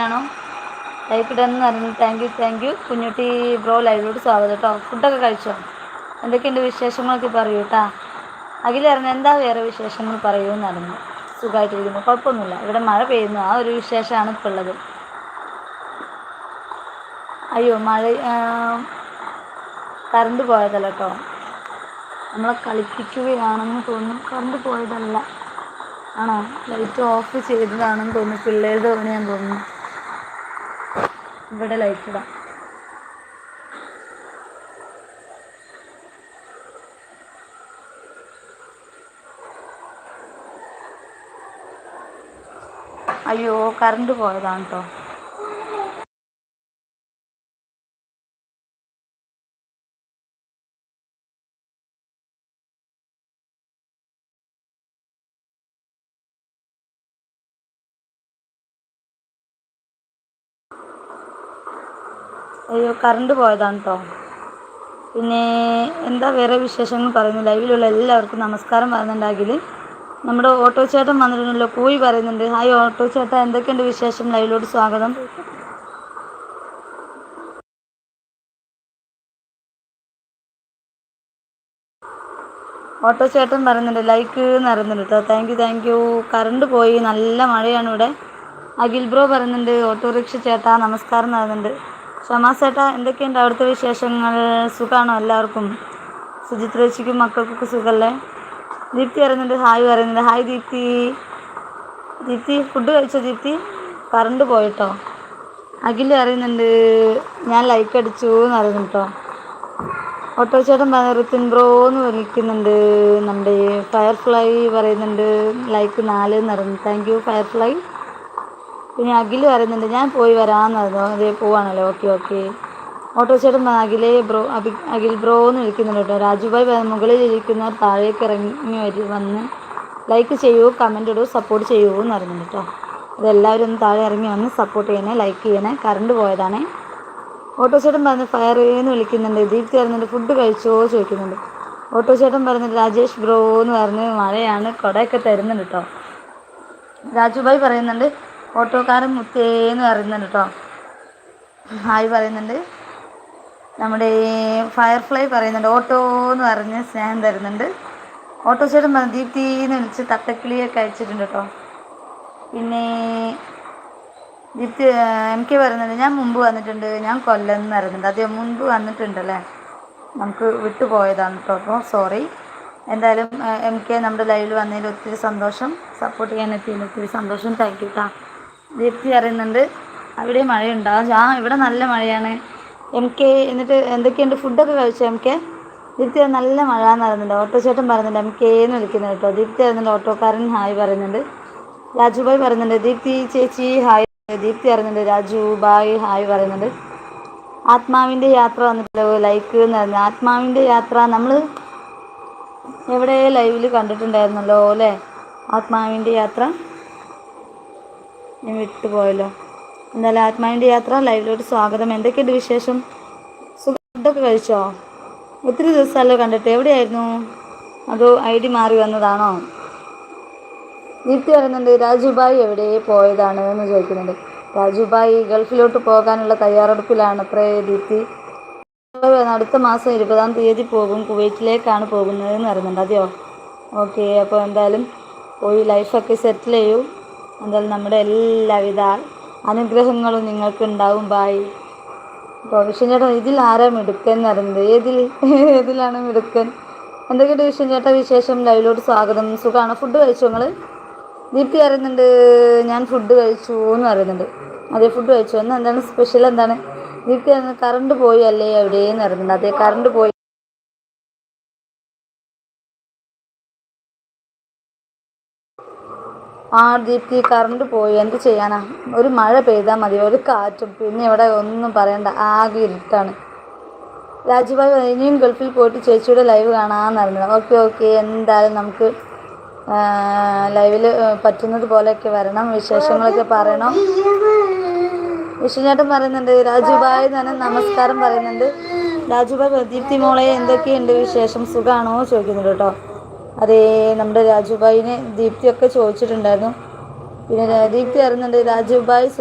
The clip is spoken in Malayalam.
ഇടാനാണോ? ലൈക്ക് ഇടാന്ന് പറഞ്ഞു. Thank you Kunjutty bro. ലൈവിലോട്ട് സ്വാഗതം കേട്ടോ. ഫുഡൊക്കെ കഴിച്ചോ? എന്തൊക്കെയുണ്ട് വിശേഷങ്ങളൊക്കെ പറയൂ കേട്ടാ. അഖിലറിഞ്ഞ എന്താ വേറെ വിശേഷങ്ങൾ പറയൂ എന്നറിഞ്ഞു. സുഖമായിട്ടിരിക്കുന്നു, കുഴപ്പമൊന്നുമില്ല. ഇവിടെ മഴ പെയ്യുന്നു, ആ ഒരു വിശേഷമാണ് ഇപ്പോൾ ഉള്ളത്. അയ്യോ മഴ കറണ്ട് പോയതല്ല കേട്ടോ, നമ്മളെ കളിപ്പിക്കുകയാണെന്ന് തോന്നുന്നു. കറണ്ട് പോയതല്ല. ആണോ? ലൈറ്റ് ഓഫ് ചെയ്തതാണെന്ന് തോന്നുന്നു, പിള്ളേരുടെ പണിയാന്ന് തോന്നുന്നു. ഇവിടെ ലൈറ്റ് ഇടാം. അയ്യോ കറണ്ട് പോയതാണ് കേട്ടോ. അയ്യോ കറണ്ട് പോയതാണ് കേട്ടോ. പിന്നെ എന്താ വേറെ വിശേഷങ്ങൾ പറയുന്നു. ലൈവിലുള്ള എല്ലാവർക്കും നമസ്കാരം പറയുന്നുണ്ടെങ്കിൽ നമ്മുടെ ഓട്ടോ ചേട്ടൻ വന്നിട്ടുണ്ടല്ലോ, കൂയി പറയുന്നുണ്ട്. ഹായ് ഓട്ടോ ചേട്ടാ, എന്തൊക്കെയുണ്ട് വിശേഷം? ലൈവിലോട്ട് സ്വാഗതം. ഓട്ടോ ചേട്ടൻ പറയുന്നുണ്ട് ലൈക്ക് എന്ന് പറയുന്നുണ്ട് കേട്ടോ. Thank you. കറണ്ട് പോയി, നല്ല മഴയാണ് ഇവിടെ. അഖിൽ ബ്രോ പറയുന്നുണ്ട് ഓട്ടോറിക്ഷ ചേട്ടാ നമസ്കാരം പറയുന്നുണ്ട്. ഷമാസ് ചേട്ടാ എന്തൊക്കെയുണ്ട് അവിടുത്തെ വിശേഷങ്ങൾ? സുഖമാണോ എല്ലാവർക്കും? സുജിത് രേച്ചിക്കും മക്കൾക്കൊക്കെ സുഖമല്ലേ? ദീപ്തി പറയുന്നുണ്ട് ഹായ് പറയുന്നുണ്ട്. ഹായ് ദീപ്തി. ദീപ്തി ഫുഡ് കഴിച്ചോ ദീപ്തി? കറണ്ട് പോയിട്ടോ. അഖിൽ പറയുന്നുണ്ട് ഞാൻ ലൈക്ക് അടിച്ചു എന്ന് പറയുന്നു കേട്ടോ. ഓട്ടോ ചേട്ടൻ ഋത്തിൻ ബ്രോ എന്ന് വിളിക്കുന്നുണ്ട്. നമ്മുടെ ഫയർഫ്ലൈ പറയുന്നുണ്ട് ലൈക്ക് 4 എന്ന് പറയുന്നു. Thank you firefly. പിന്നെ അഖിൽ പറയുന്നുണ്ട് ഞാൻ പോയി വരാമെന്ന് പറഞ്ഞു. അതേ പോവാണല്ലോ. ഓക്കെ. ഓട്ടോ ചേട്ടൻ അഖിൽ ബ്രോ എന്ന് വിളിക്കുന്നുണ്ട് കേട്ടോ. രാജുഭായ് മുകളിൽ ഇരിക്കുന്നവർ താഴേക്ക് ഇറങ്ങി വന്ന് ലൈക്ക് ചെയ്യൂ, കമൻ്റ് ഇടൂ, സപ്പോർട്ട് ചെയ്യൂ എന്ന് പറയുന്നുണ്ട് കേട്ടോ. അതെല്ലാവരും ഒന്ന് താഴെ ഇറങ്ങി വന്ന് സപ്പോർട്ട് ചെയ്യണേ, ലൈക്ക് ചെയ്യണേ. കറണ്ട് പോയതാണേ. ഓട്ടോ ചേട്ടൻ പറഞ്ഞ് ഫയർ എന്ന് വിളിക്കുന്നുണ്ട്. ദീപ്തി പറയുന്നുണ്ട് ഫുഡ് കഴിച്ചോ ചോദിക്കുന്നുണ്ട്. ഓട്ടോ ചേട്ടൻ പറയുന്നുണ്ട് രാജേഷ് ബ്രോ എന്ന് പറഞ്ഞ് മഴയാണ്, കുടയൊക്കെ തരുന്നുണ്ട് കേട്ടോ. രാജുഭായ് പറയുന്നുണ്ട് ഓട്ടോക്കാരൻ മുത്തേന്ന് പറയുന്നുണ്ട് കേട്ടോ. ഹായ് പറയുന്നുണ്ട്. നമ്മുടെ ഫയർഫ്ലൈ പറയുന്നുണ്ട് ഓട്ടോ എന്ന് പറഞ്ഞ് സ്നേഹം തരുന്നുണ്ട്. ഓട്ടോ ചേട്ടൻ പറഞ്ഞു ദീപ്തി എന്ന് വിളിച്ച് തട്ടക്കിളിയൊക്കെ അയച്ചിട്ടുണ്ട് കേട്ടോ. പിന്നെ ദീപ്തി MK പറയുന്നുണ്ട് ഞാൻ മുമ്പ് വന്നിട്ടുണ്ട്, ഞാൻ കൊല്ലം എന്ന് പറയുന്നുണ്ട്. അതെ മുൻപ് വന്നിട്ടുണ്ടല്ലേ, നമുക്ക് വിട്ടുപോയതാണ് കേട്ടോ. അപ്പോൾ സോറി. എന്തായാലും MK നമ്മുടെ ലൈവിൽ വന്നതിൽ ഒത്തിരി സന്തോഷം, സപ്പോർട്ട് ചെയ്യാൻ എത്തിയതിൽ ഒത്തിരി സന്തോഷം. താങ്ക് യു കേട്ടോ. ദീപ്തി അറിയുന്നുണ്ട് അവിടെ മഴയുണ്ടോ? ഇവിടെ നല്ല മഴയാണ് MK. എന്നിട്ട് എന്തൊക്കെയുണ്ട് ഫുഡൊക്കെ കഴിച്ചോ MK? ദീപ്തി നല്ല മഴ എന്ന് പറയുന്നുണ്ട്. ഓട്ടോ ചേട്ടൻ പറയുന്നുണ്ട് MK എന്ന് വിളിക്കുന്നുണ്ട് കേട്ടോ. ദീപ്തി പറയുന്നുണ്ട് ഓട്ടോക്കാരൻ ഹായ് പറയുന്നുണ്ട്. രാജുഭായ് പറയുന്നുണ്ട് ദീപ്തി ചേച്ചി ഹായ്. ദീപ്തി പറയുന്നുണ്ട് രാജുഭായ് ഹായ് പറയുന്നുണ്ട്. ആത്മാവിൻ്റെ യാത്ര വന്നിട്ടുണ്ടോ ലൈക്ക് എന്ന് പറഞ്ഞു. ആത്മാവിൻ്റെ യാത്ര നമ്മൾ എവിടെ ലൈവിൽ കണ്ടിട്ടുണ്ടായിരുന്നല്ലോ അല്ലേ? ആത്മാവിൻ്റെ യാത്ര ഞാൻ വിട്ടുപോയല്ലോ. എന്തായാലും ആത്മാവിൻ്റെ യാത്ര ലൈവിലോട്ട് സ്വാഗതം. എന്തൊക്കെയുണ്ട് വിശേഷം? ഫുഡൊക്കെ കഴിച്ചോ? ഒത്തിരി ദിവസമല്ലോ കണ്ടിട്ട്, എവിടെയായിരുന്നു? അതോ ID മാറി വന്നതാണോ? ദീപ്തി പറയുന്നുണ്ട് രാജുഭായ് എവിടെ പോയതാണ് എന്ന് ചോദിക്കുന്നുണ്ട്. രാജുഭായ് ഗൾഫിലോട്ട് പോകാനുള്ള തയ്യാറെടുപ്പിലാണ് അത്രേ ദീപ്തി. അടുത്ത മാസം 20-ാം തീയതി പോകും, കുവൈറ്റിലേക്കാണ് പോകുന്നതെന്ന് പറയുന്നുണ്ട്. അതെയോ? ഓക്കെ. അപ്പോൾ എന്തായാലും പോയി ലൈഫൊക്കെ സെറ്റിൽ ചെയ്യൂ. എന്തായാലും നമ്മുടെ എല്ലാവിധ അനുഗ്രഹങ്ങളും നിങ്ങൾക്ക് ഉണ്ടാവും. ബായ്. അപ്പോൾ വിഷ്ണു ചേട്ടാ ഇതിൽ ആരാ മിടുക്കൻ എന്ന് പറയുന്നത്? ഏതിലാണ് മിടുക്കൻ? എന്തൊക്കെയുണ്ട് വിഷ്ണു ചേട്ടാ വിശേഷം? ലൈവിലോട്ട് സ്വാഗതം. സുഖമാണോ? ഫുഡ് കഴിച്ചോ നിങ്ങൾ? ദീപ്തി പറയുന്നുണ്ട് ഞാൻ ഫുഡ് കഴിച്ചു എന്ന് പറയുന്നുണ്ട്. അതെ ഫുഡ് കഴിച്ചു. എന്താണ് സ്പെഷ്യൽ? എന്താണ് ദീപ്തി പറയുന്നത്? കറണ്ട് പോയി അല്ലേ എവിടെയെന്ന് പറയുന്നുണ്ട്. അതെ കറണ്ട് പോയി. ദീപ്തി കറണ്ട് പോയി, എന്ത് ചെയ്യാനാ? ഒരു മഴ പെയ്താൽ മതി, ഒരു കാറ്റും, പിന്നെ ഇവിടെ ഒന്നും പറയണ്ട, ആകെ ഇരുട്ടാണ്. രാജുഭായ് ഇനിയും ഗൾഫിൽ പോയിട്ട് ചേച്ചിയുടെ ലൈവ് കാണാമെന്ന് പറയുന്നത്. ഓക്കെ. എന്തായാലും നമുക്ക് ലൈവിൽ പറ്റുന്നത് പോലെയൊക്കെ വരണം, വിശേഷങ്ങളൊക്കെ പറയണം. വിഷ്ണുചേട്ടൻ പറയുന്നുണ്ട് രാജുഭായ് തന്നെ നമസ്കാരം പറയുന്നുണ്ട്. രാജുഭായ് ദീപ്തി മോളെ എന്തൊക്കെയുണ്ട് വിശേഷം, സുഖമാണോ ചോദിക്കുന്നുണ്ട് കേട്ടോ. അതേ നമ്മുടെ രാജുഭായിനെ ദീപ്തിയൊക്കെ ചോദിച്ചിട്ടുണ്ടായിരുന്നു. പിന്നെ ദീപ്തി അറിയുന്നുണ്ട് രാജുഭായ്